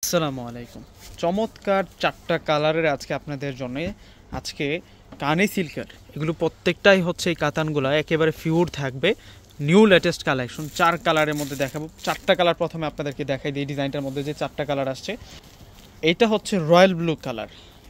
আসসালামু আলাইকুম। চমৎকার ৪টা কালারের আজকে আপনাদের জন্য আজকে কানি সিল্কের এগুলো প্রত্যেকটাই হচ্ছে এই কাতানগুলো একেবারে পিওর থাকবে। নিউ লেটেস্ট কালেকশন ৪ কালারের মধ্যে দেখাবো। ৪টা কালার প্রথমে আপনাদেরকে দেখাই দিই। ডিজাইনটার মধ্যে যে ৪টা কালার আসছে, এটা হচ্ছে রয়্যাল ব্লু কালার,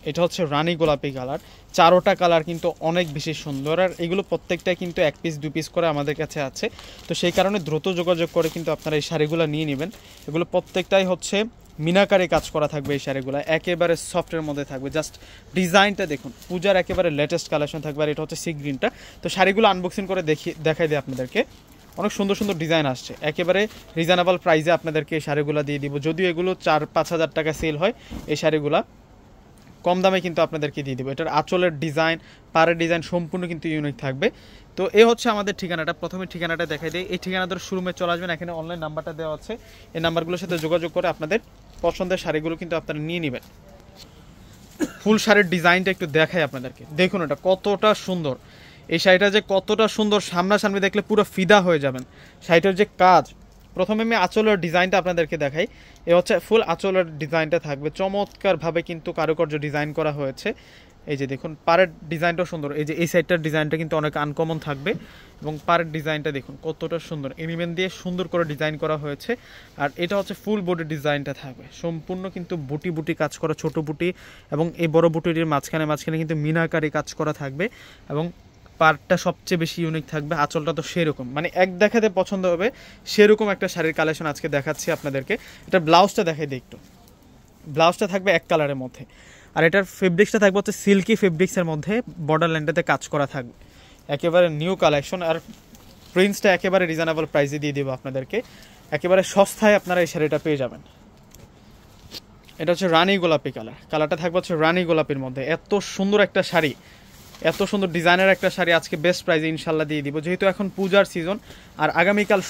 এটা হচ্ছে রানী গোলাপি কালার। চারোটা কালার কিন্তু অনেক বেশি সুন্দর, আর এগুলো প্রত্যেকটাই কিন্তু 1 পিস 2 পিস করে আমাদের কাছে আছে। তো সেই কারণে দ্রুত যোগাযোগ করে কিন্তু আপনারা এই শাড়িগুলো নিয়ে নেবেন। এগুলো প্রত্যেকটাই হচ্ছে মিনাকারে কাজ করা থাকবে। এই শাড়িগুলো একেবারে সফটের মধ্যে থাকবে। জাস্ট ডিজাইনটা দেখুন, পূজার একেবারে লেটেস্ট কালেকশন থাকবে। আর এটা হচ্ছে সি গ্রিনটা। তো শাড়িগুলো আনবক্সিং করে দেখাই দিই আপনাদেরকে। অনেক সুন্দর সুন্দর ডিজাইন আসছে, একেবারে রিজনেবল প্রাইসে আপনাদেরকে এই শাড়িগুলো দিয়ে দিব। যদিও এগুলো 4-5 হাজার টাকা সেল হয়, এই শাড়িগুলো কম দামে কিন্তু আপনাদেরকে দিয়ে দেবো। এটার আঁচলের ডিজাইন, পাড়ের ডিজাইন সম্পূর্ণ কিন্তু ইউনিক থাকবে। তো এ হচ্ছে আমাদের ঠিকানাটা। প্রথমে ঠিকানাটা দেখাই দিই। এই ঠিকানা ধরে শোরুমে চলে আসবেন, এখানে অনলাইন নাম্বারটা দেওয়া আছে। এই নাম্বারগুলোর সাথে যোগাযোগ করে আপনাদের পছন্দের শাড়িগুলো কিন্তু আপনারা নিয়ে নেবেন। ফুল শাড়ির ডিজাইনটা একটু দেখাই আপনাদেরকে। দেখুন এটা কতটা সুন্দর। এই শাড়িটা যে কতটা সুন্দর, সামনাসামনি দেখলে পুরো ফিদা হয়ে যাবেন। শাড়িটার যে কাজ, প্রথমে আমি আঁচলের ডিজাইনটা আপনাদেরকে দেখাই। এ হচ্ছে ফুল আঁচলের ডিজাইনটা থাকবে। চমৎকারভাবে কিন্তু কারুকার্য ডিজাইন করা হয়েছে। এই যে দেখুন পাড়ের ডিজাইনটাও সুন্দর। এই যে এই সাইডটার ডিজাইনটা কিন্তু অনেক আনকমন থাকবে, এবং পাড়ের ডিজাইনটা দেখুন কতটা সুন্দর। এলিমেন্ট দিয়ে সুন্দর করে ডিজাইন করা হয়েছে। আর এটা হচ্ছে ফুল বডি ডিজাইনটা থাকবে সম্পূর্ণ কিন্তু বুটি বুটি কাজ করা, ছোট বুটি এবং এই বড় বুটির মাঝখানে মাঝখানে কিন্তু মিনাকারি কাজ করা থাকবে। এবং পার্টটা সবচেয়ে বেশি ইউনিক থাকবে। আঁচলটা তো সেরকম, মানে এক দেখাতে পছন্দ হবে সেরকম একটা শাড়ির কালেকশন আজকে দেখাচ্ছি আপনাদেরকে। এটা ব্লাউজটা দেখাই দিই একটু। ব্লাউজটা থাকবে এক কালারের মধ্যে, আর এটার ফেব্রিক্সটা থাকবে হচ্ছে সিল্কি ফেব্রিক্সের মধ্যে, বর্ডার লাইনটাতে কাজ করা থাকবে। একেবারে নিউ কালেকশন। আর প্রিন্সটা একেবারে রিজনেবল প্রাইসে দিয়ে দেবো আপনাদেরকে। একেবারে সস্তায় আপনারা এই শাড়িটা পেয়ে যাবেন। এটা হচ্ছে রানী গোলাপি কালার। কালারটা থাকবে হচ্ছে রানী গোলাপির মধ্যে। এত সুন্দর একটা শাড়ি, এত সুন্দর ডিজাইনের একটা শাড়ি আজকে বেস্ট প্রাইসে ইনশাল্লাহ দিয়ে দিব। যেহেতু এখন পূজার সিজন, আর আগামীকাল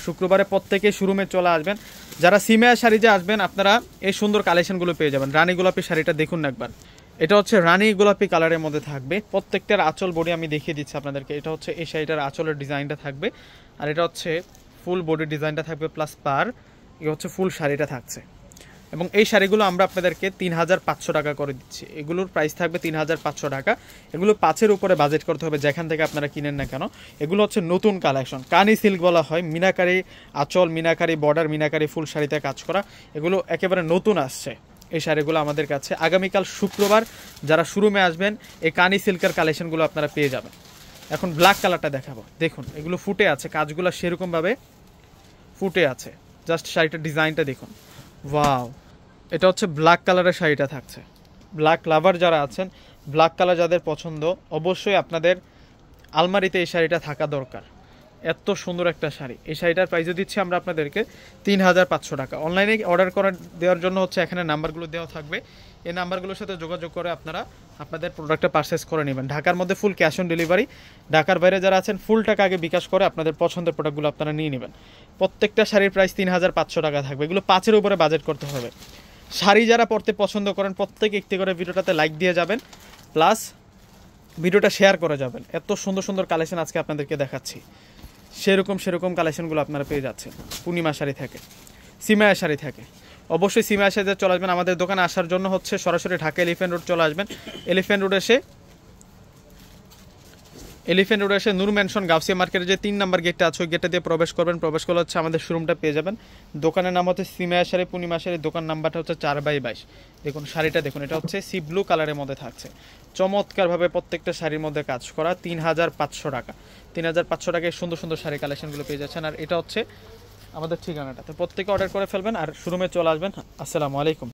শুক্রবারে প্রত্যেকে শোরুমে চলে আসবেন। যারা সিমিয়া শাড়ি যে আসবেন, আপনারা এই সুন্দর কালেকশনগুলো পেয়ে যাবেন। রানী গোলাপি শাড়িটা দেখুন না একবার। এটা হচ্ছে রানী গোলাপি কালারের মধ্যে থাকবে। প্রত্যেকটার আঁচল বডি আমি দেখিয়ে দিচ্ছি আপনাদেরকে। এটা হচ্ছে এই শাড়িটার আঁচলের ডিজাইনটা থাকবে, আর এটা হচ্ছে ফুল বডি ডিজাইনটা থাকবে প্লাস পার। এ হচ্ছে ফুল শাড়িটা থাকছে। এবং এই শাড়িগুলো আমরা আপনাদেরকে 3500 টাকা করে দিচ্ছি। এগুলোর প্রাইস থাকবে 3500 টাকা। এগুলো 5-এর উপরে বাজেট করতে হবে যেখান থেকে আপনারা কিনেন না কেন। এগুলো হচ্ছে নতুন কালেকশন, কানি সিল্ক বলা হয়। মিনাকারি আঁচল, মিনাকারি বর্ডার, মিনাকারি ফুল শাড়িতে কাজ করা, এগুলো একেবারে নতুন আসছে এই শাড়িগুলো আমাদের কাছে। আগামীকাল শুক্রবার যারা শোরুমে আসবেন, এই কানি সিল্কের কালেকশনগুলো আপনারা পেয়ে যাবেন। এখন ব্ল্যাক কালারটা দেখাবো। দেখুন এগুলো ফুটে আছে, কাজগুলো সেরকমভাবে ফুটে আছে। জাস্ট শাড়িটার ডিজাইনটা দেখুন, ওয়াও। এটা হচ্ছে ব্ল্যাক কালারের শাড়িটা থাকছে। ব্ল্যাক লাভার যারা আছেন, ব্ল্যাক কালার যাদের পছন্দ, অবশ্যই আপনাদের আলমারিতে এই শাড়িটা থাকা দরকার। এত সুন্দর একটা শাড়ি। এই শাড়িটার প্রাইসও দিচ্ছি আমরা আপনাদেরকে 3500 টাকা। অনলাইনে অর্ডার করে দেওয়ার জন্য হচ্ছে এখানে নাম্বারগুলো দেওয়া থাকবে। এই নাম্বারগুলোর সাথে যোগাযোগ করে আপনারা আপনাদের প্রোডাক্টটা পারচেস করে নেবেন। ঢাকার মধ্যে ফুল ক্যাশ অন ডেলিভারি। ঢাকার বাইরে যারা আছেন, ফুল টাকা আগে বিকাশ করে আপনাদের পছন্দের প্রোডাক্টগুলো আপনারা নিয়ে নেবেন। প্রত্যেকটা শাড়ির প্রাইস 3500 টাকা থাকবে। এগুলো 5-এর উপরে বাজেট করতে হবে। শাড়ি যারা পরতে পছন্দ করেন, প্রত্যেকে একটি করে ভিডিওটাতে লাইক দিয়ে যাবেন, প্লাস ভিডিওটা শেয়ার করে যাবেন। এত সুন্দর সুন্দর কালেকশন আজকে আপনাদেরকে দেখাচ্ছি। সেরকম কালেকশনগুলো আপনারা পেয়ে যাচ্ছেন। পূর্ণিমা শাড়ি থাকে, সিমায়া শাড়ি থাকে। অবশ্যই সিমায়া শাড়িতে চলে আসবেন। আমাদের দোকানে আসার জন্য হচ্ছে সরাসরি ঢাকা এলিফ্যান্ট রোড চলে আসবেন। এলিফ্যান্ট রোডে এসে নূর ম্যানশন গাউসিয়া মার্কেটের যে 3 নম্বর গেটটা আছে, ওই গেটটা দিয়ে প্রবেশ করবেন। প্রবেশ করলে হচ্ছে আমাদের শোরুমটা পেয়ে যাবেন। দোকানের নাম হচ্ছে সিমায়া শাড়ি, পূর্ণিমা শাড়ি। দোকান নাম্বারটা হচ্ছে 4/22। দেখুন শাড়িটা দেখুন, এটা হচ্ছে সি ব্লু কালারের মধ্যে থাকছে। চমৎকারভাবে প্রত্যেকটা শাড়ির মধ্যে কাজ করা। 3500 টাকা। 3500 টাকায় সুন্দর সুন্দর শাড়ি কালেকশনগুলো পেয়ে যাচ্ছেন। আর এটা হচ্ছে আমাদের ঠিকানাটা। তো প্রত্যেকে অর্ডার করে ফেলবেন আর শোরুমে চলে আসবেন। আসসালামু আলাইকুম।